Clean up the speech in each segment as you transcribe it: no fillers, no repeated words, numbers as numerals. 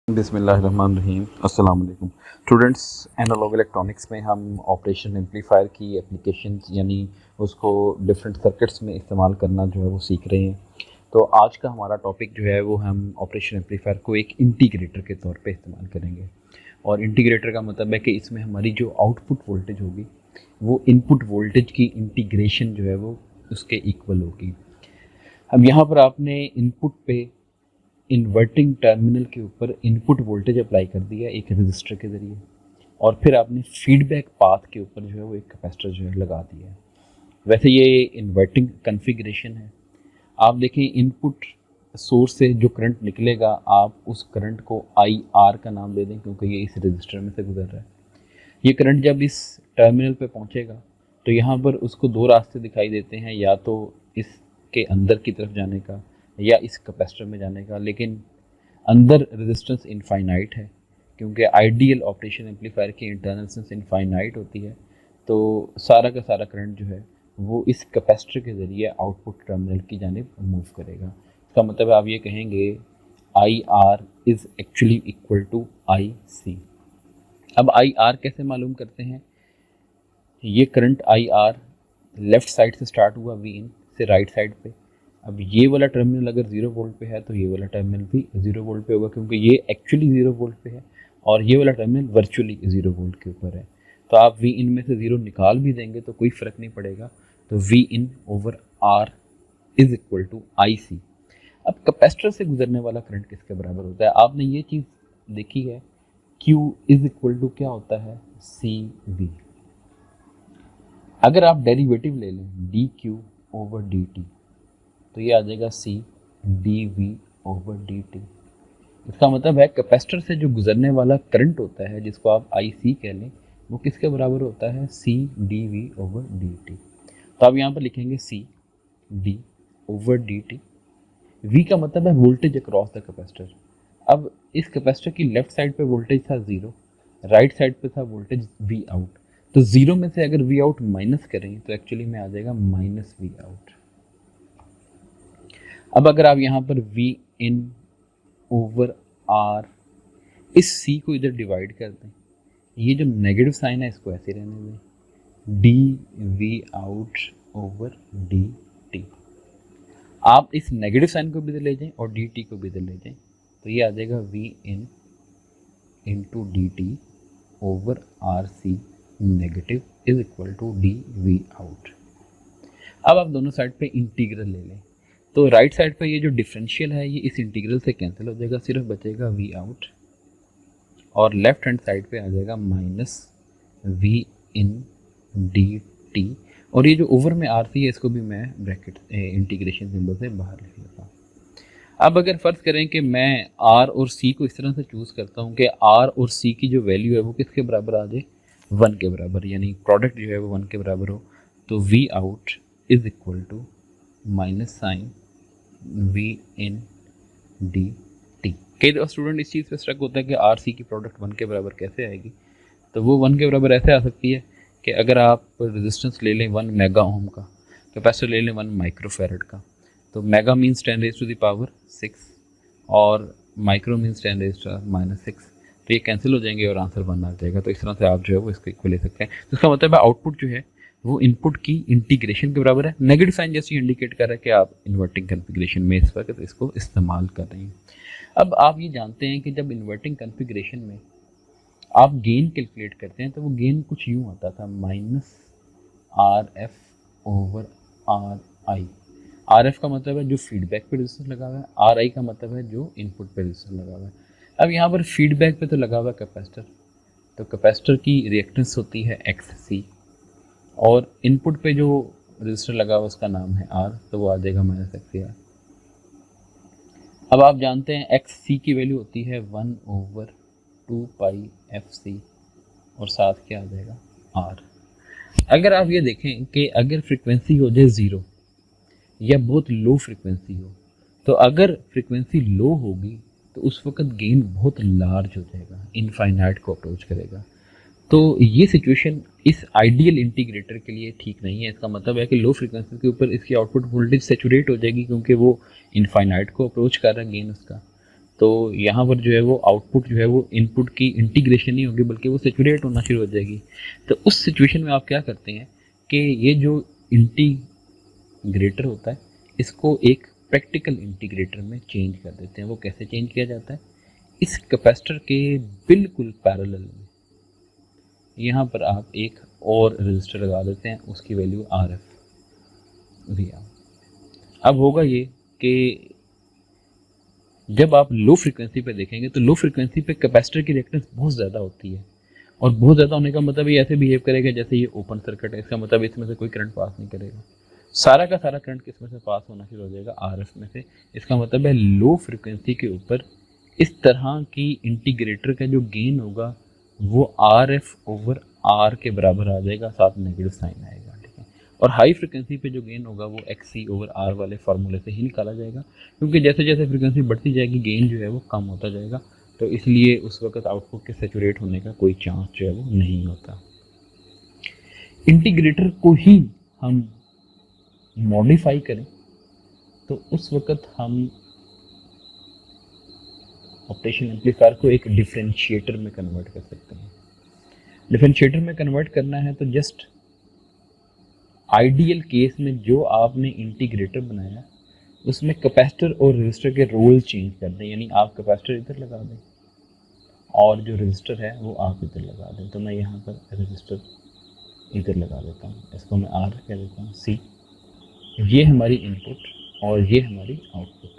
बिस्मिल्लाहिर्रहमानिर्रहीम। अस्सलाम वालेकुम स्टूडेंट्स। एनालॉग इलेक्ट्रॉनिक्स में हम ऑपरेशन एम्पलीफायर की एप्लीकेशन यानी उसको डिफरेंट सर्किट्स में इस्तेमाल करना जो है वो सीख रहे हैं। तो आज का हमारा टॉपिक जो है वो हम ऑपरेशन एम्पलीफायर को एक इंटीग्रेटर के तौर पे इस्तेमाल करेंगे। और इंटीग्रेटर का मतलब है कि इसमें हमारी जो आउटपुट वोल्टेज होगी वो इनपुट वोल्टेज की इंटीग्रेशन जो है वो उसके इक्वल होगी। अब यहाँ पर आपने इनपुट पे इन्वर्टिंग टर्मिनल के ऊपर इनपुट वोल्टेज अप्लाई कर दिया एक रजिस्टर के ज़रिए, और फिर आपने फीडबैक पाथ के ऊपर जो है वो एक कैपेसिटर जो है लगा दिया है। वैसे ये इन्वर्टिंग कन्फिग्रेशन है। आप देखें इनपुट सोर्स से जो करंट निकलेगा आप उस करंट को आई आर का नाम दे दें, क्योंकि ये इस रजिस्टर में से गुजर रहा है। ये करंट जब इस टर्मिनल पे पहुंचेगा तो यहाँ पर उसको दो रास्ते दिखाई देते हैं, या तो इसके अंदर की तरफ जाने का या इस कैपेसिटर में जाने का। लेकिन अंदर रेजिस्टेंस इनफाइनाइट है, क्योंकि आइडियल ऑपरेशन एम्पलीफायर की इंटरनल रेजिस्टेंस इनफाइनाइट होती है। तो सारा का सारा करंट जो है वो इस कैपेसिटर के ज़रिए आउटपुट टर्मिनल की जानिब मूव करेगा। इसका मतलब आप ये कहेंगे I R is actually equal to I C. अब आई आर कैसे मालूम करते हैं? ये current I R left side से स्टार्ट हुआ वी इन से राइट साइड पे। अब ये वाला टर्मिनल अगर 0 वोल्ट पे है तो ये वाला टर्मिनल भी 0 वोल्ट पे होगा, क्योंकि ये एक्चुअली 0 वोल्ट पे है और ये वाला टर्मिनल वर्चुअली 0 वोल्ट के ऊपर है। तो आप वी इन में से 0 निकाल भी देंगे तो कोई फ़र्क नहीं पड़ेगा। तो V in over R is equal to I C. अब कैपेसिटर से गुजरने वाला करंट किसके बराबर होता है? आपने ये चीज़ देखी है, Q इज़ इक्वल टू क्या होता है? C V. अगर आप डेरिवेटिव ले लें D Q over D T तो ये आ जाएगा C D V over D T. इसका मतलब है कैपेसिटर से जो गुजरने वाला करंट होता है, जिसको आप आई सी कह लें, वो किसके बराबर होता है? C D V over D T. तो आप यहाँ पर लिखेंगे C D over D T. V का मतलब है वोल्टेज अक्रॉस द कैपेसिटर। अब इस कैपेसिटर की लेफ्ट साइड पे वोल्टेज था 0, राइट साइड पे था वोल्टेज वी आउट। तो 0 में से अगर वी आउट माइनस करें तो एक्चुअली में आ जाएगा माइनस वी आउट। अब अगर आप यहाँ पर वी इन ओवर आर इस सी को इधर डिवाइड कर दें, ये जो नेगेटिव साइन है इसको ऐसे रहने दें, D V out over D T. आप इस नेगेटिव साइन को भी इधर ले जाएं और डी टी को भी इधर ले जाएं, तो ये आ जाएगा V in into D T over R C negative is equal to D V out. अब आप दोनों साइड पे इंटीग्रल ले लें, तो राइट साइड पे ये जो डिफरेंशियल है ये इस इंटीग्रल से कैंसिल हो जाएगा, सिर्फ बचेगा वी आउट, और लेफ्ट हैंड साइड पे आ जाएगा minus V in D T. और ये जो ओवर में आर सी है इसको भी मैं ब्रैकेट इंटीग्रेशन सिंबल से बाहर लिख लेता हूँ। अब अगर फ़र्ज़ करें कि मैं आर और सी को इस तरह से चूज़ करता हूँ कि आर और सी की जो वैल्यू है वो किसके बराबर आ जाए? 1 के बराबर, यानी प्रोडक्ट जो है वो 1 के बराबर हो, तो V out is equal to minus sign V in D T. कई दफ़ा स्टूडेंट इस चीज़ पे स्ट्रक होता है कि आर सी की प्रोडक्ट 1 के बराबर कैसे आएगी? तो वो 1 के बराबर ऐसे आ सकती है कि अगर आप रेजिस्टेंस ले लें 1 मेगा ओम का, कैपेसिटर ले लें 1 माइक्रोफेरेड का, तो mega means 10 raise to the power 6 और micro means 10 raise to minus 6। तो ये कैंसिल हो जाएंगे और आंसर 1 आ जाएगा। तो इस तरह से आप जो है वो इसको इक्वल ले सकते हैं। तो इसका मतलब है आउटपुट जो है वो इनपुट की इंटीग्रेशन के बराबर है। नेगेटिव साइन जैसे इंडिकेट कर रहा है कि आप इन्वर्टिंग कन्फिग्रेशन में इस वक्त इसको इस्तेमाल कर रहे हैं। अब आप ये जानते हैं कि जब इन्वर्टिंग कन्फिग्रेशन में आप गेन कैलकुलेट करते हैं तो वो गेन कुछ यूँ आता था, minus R F over are I. R F का मतलब है जो फीडबैक पे रेजिस्टेंस लगा हुआ है, आर आई का मतलब है जो इनपुट पे रेजिस्टेंस लगा हुआ है। अब यहाँ पर फीडबैक पे तो लगा हुआ है कैपेसिटर, तो कैपेसिटर की रिएक्टेंस होती है एक्स सी, और इनपुट पे जो रजिस्टर लगा हुआ उसका नाम है आर, तो वो आ जाएगा माइनस एक्स सी आर। अब आप जानते हैं एक्स सी की वैल्यू होती है 1 ओवर 2 पाई एफ सी, और साथ क्या आ जाएगा? आर। अगर आप ये देखें कि अगर फ्रिक्वेंसी हो जाए 0 या बहुत लो फ्रिक्वेंसी हो, तो अगर फ्रिक्वेंसी लो होगी तो उस वक्त गेन बहुत लार्ज हो जाएगा, इनफाइनाइट को अप्रोच करेगा। तो ये सिचुएशन इस आइडियल इंटीग्रेटर के लिए ठीक नहीं है। इसका मतलब है कि लो फ्रिक्वेंसी के ऊपर इसकी आउटपुट वोल्टेज सेचुरेट हो जाएगी, क्योंकि वो इनफाइनाइट को अप्रोच कर रहा है गेन उसका। तो यहाँ पर जो है वो आउटपुट जो है वो इनपुट की इंटीग्रेशन नहीं होगी बल्कि वो सेचुरेट होना शुरू हो जाएगी। तो उस सिचुएशन में आप क्या करते हैं कि ये जो इंटीग्रेटर होता है इसको एक प्रैक्टिकल इंटीग्रेटर में चेंज कर देते हैं। वो कैसे चेंज किया जाता है, इस कैपेसिटर के बिल्कुल पैरेलल में यहाँ पर आप एक और रजिस्टर लगा देते हैं, उसकी वैल्यू RF दिया। अब होगा ये कि जब आप लो फ्रिक्वेंसी पे देखेंगे तो लो फ्रिक्वेंसी पे कैपेसिटर की रिएक्टेंस बहुत ज़्यादा होती है, और बहुत ज़्यादा होने का मतलब ये ऐसे बिहेव करेगा जैसे ये ओपन सर्किट है। इसका मतलब इसमें से कोई करंट पास नहीं करेगा, सारा का सारा करंट किस में से पास होना शुरू हो जाएगा, RF में से। इसका मतलब है लो फ्रिक्वेंसी के ऊपर इस तरह की इंटीग्रेटर का जो गेन होगा वो RF/R के बराबर आ जाएगा, साथ नेगेटिव साइन आएगा, ठीक है। और हाई फ्रिक्वेंसी पे जो गेन होगा वो XC/R वाले फार्मूले से ही निकाला जाएगा, क्योंकि जैसे जैसे फ्रिक्वेंसी बढ़ती जाएगी गेन जो है वो कम होता जाएगा, तो इसलिए उस वक्त आउटपुट के सेचुरेट होने का कोई चांस जो है वो नहीं होता। इंटीग्रेटर को ही हम मॉडिफाई करें तो उस वक्त हम ऑपरेशन एम्पलीफायर को एक डिफरेंशिएटर में कन्वर्ट कर सकते हैं। डिफरेंशिएटर में कन्वर्ट करना है तो जस्ट आइडियल केस में जो आपने इंटीग्रेटर बनाया उसमें कैपेसिटर और रेजिस्टर के रोल चेंज कर दें, यानी आप कैपेसिटर इधर लगा दें और जो रेजिस्टर है वो आप इधर लगा दें। तो मैं यहाँ पर रेजिस्टर इधर लगा देता हूँ, इसको मैं R कह देता हूँ, C। ये हमारी इनपुट और ये हमारी आउटपुट।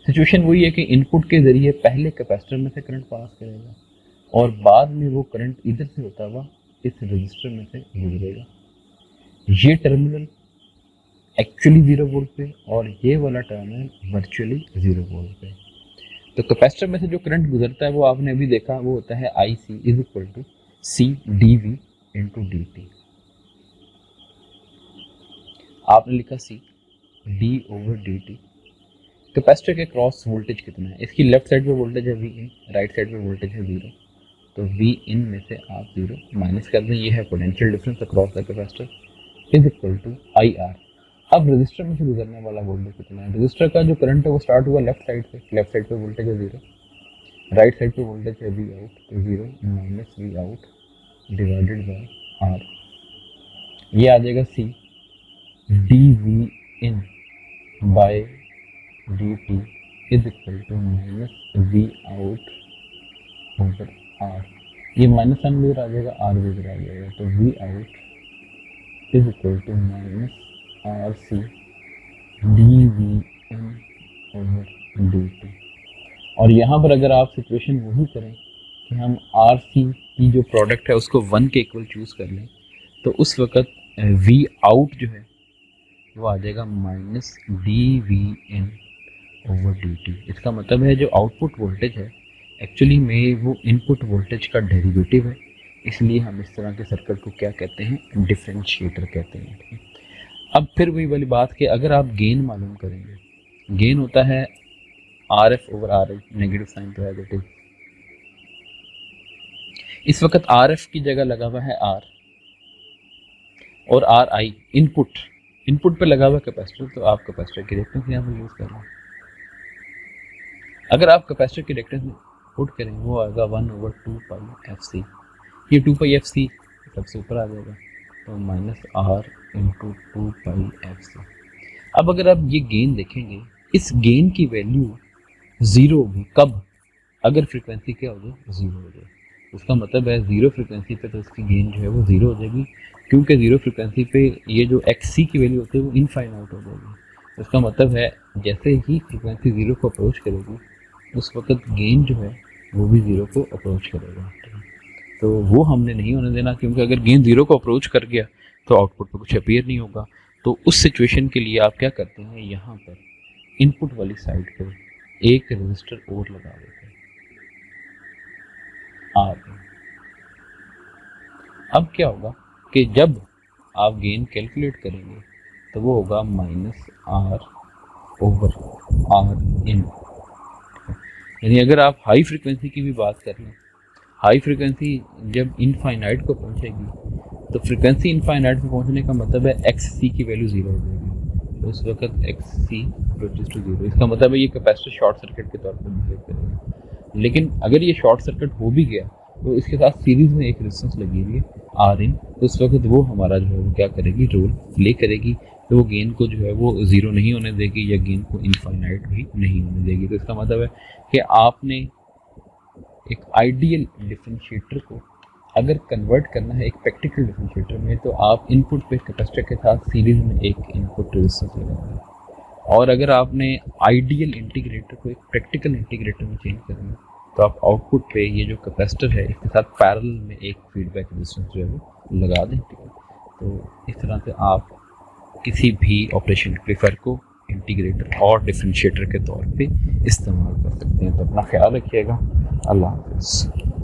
सिचुएशन वही है कि इनपुट के ज़रिए पहले कैपेसिटर में से करंट पास करेगा और बाद में वो करंट इधर से होता हुआ इस रजिस्टर में से गुजरेगा। ये टर्मिनल एक्चुअली 0 वोल्ट पे और ये वाला टर्मिनल वर्चुअली 0 वोल्ट पे। तो कैपेसिटर में से जो करंट गुजरता है वो आपने अभी देखा, वो होता है IC = CdV × dt। आपने लिखा C d/dt। कैपेसिटर के क्रॉस वोल्टेज कितना है, इसकी लेफ्ट साइड पे वोल्टेज है Vin, राइट साइड पे वोल्टेज है 0, तो Vin में से आप 0 माइनस कर दें, ये है potential difference across the capacitor = IR। अब रजिस्टर में से गुजरने वाला वोल्टेज कितना है, रजिस्टर का जो करंट है वो स्टार्ट हुआ लेफ्ट साइड से, लेफ्ट साइड पे वोल्टेज है 0, राइट साइड पे वोल्टेज है Vout, तो 0 - Vout / R। ये आ जाएगा C dVin / dt = -Vout/R। ये माइनस साइन भी इधर आ जाएगा, R भी इधर आ जाएगा, तो Vout = -RC dVin/dt। और यहाँ पर अगर आप सिचुएशन वही करें कि हम RC की जो प्रोडक्ट है उसको 1 के इक्वल चूज कर लें, तो उस वक्त Vout जो है वो आ जाएगा -dVin/dt। इसका मतलब है जो आउटपुट वोल्टेज है एक्चुअली में वो इनपुट वोल्टेज का डेरिवेटिव है, इसलिए हम इस तरह के सर्किट को क्या कहते हैं, डिफरेंशिएटर कहते हैं, ठीक है। अब फिर वही वाली बात कि अगर आप गेन मालूम करेंगे, गेन होता है RF/RI, नेगेटिव साइन तो है दैट इज। इस वक्त RF की जगह लगा हुआ है R और RI इनपुट पे लगा हुआ कैपेसिटर, तो आप कैपेसिटर की रिएक्टेंस यहाँ पर यूज कर रहे हैं। अगर आप कैपेसिटर की रिएक्टेंस में पुट करें वो आएगा 1/2πfc। ये 2πfc सबसे ऊपर आ जाएगा, तो -R × 2πfc। अब अगर आप ये गेन देखेंगे, इस गेन की वैल्यू 0 होगी कब, अगर फ्रीक्वेंसी क्या हो जाए, 0 हो जाए। उसका मतलब है 0 फ्रीक्वेंसी पे तो इसकी गेन जो है वो 0 हो जाएगी, क्योंकि 0 फ्रीक्वेंसी पे ये जो XC की वैल्यू होती है वो इनफाइनाइट हो जाएगी। उसका मतलब है जैसे ही फ्रीक्वेंसी 0 को अप्रोच करेगी उस वक्त गेन जो है वो भी 0 को अप्रोच करेगा, तो वो हमने नहीं होने देना, क्योंकि अगर गेन 0 को अप्रोच कर गया तो आउटपुट पर कुछ अपीयर नहीं होगा। तो उस सिचुएशन के लिए आप क्या करते हैं, यहाँ पर इनपुट वाली साइड पर एक रजिस्टर और लगा देते हैं R। अब क्या होगा कि जब आप गेन कैलकुलेट करेंगे तो वो होगा -R/Rin। यानी अगर आप हाई फ्रीक्वेंसी की भी बात कर लें, हाई फ्रीक्वेंसी जब इनफाइनाइट को पहुंचेगी तो फ्रीक्वेंसी इनफाइनाइट को पहुंचने का मतलब है XC की वैल्यू 0 हो जाएगी, तो उस वक्त XC अप्रोचेस टू जीरो, इसका मतलब है ये कैपेसिटर शॉर्ट सर्किट के तौर पर बिहेव करेगा। लेकिन अगर ये शॉर्ट सर्किट हो भी गया तो इसके साथ सीरीज में एक रेजिस्टेंस लगी हुई है आर इन, तो उस वक्त वो हमारा जो है वो क्या करेगी, रोल प्ले करेगी। तो वो गेन को जो है वो ज़ीरो नहीं होने देगी या गेन को इनफाइनाइट भी नहीं होने देगी। तो इसका मतलब है कि आपने एक आइडियल डिफरेंशिएटर को अगर कन्वर्ट करना है एक प्रैक्टिकल डिफरेंशिएटर में, तो आप इनपुट पे कैपेसिटर के साथ सीरीज में एक इनपुट रेजिस्टेंस लगाएंगे। और अगर आपने आइडियल इंटीग्रेटर को एक प्रैक्टिकल इंटीग्रेटर में चेंज करना है, तो आप आउटपुट पे ये जो कैपेसिटर है इसके साथ पैरेलल में एक फीडबैक रेजिस्टेंस जो है वो लगा दें। तो इस तरह से आप किसी भी ऑपरेशन एम्पलीफायर को इंटीग्रेटर और डिफरेंशिएटर के तौर पे इस्तेमाल कर सकते हैं। तो अपना ख्याल रखिएगा। अल्लाह हाफ़िज़।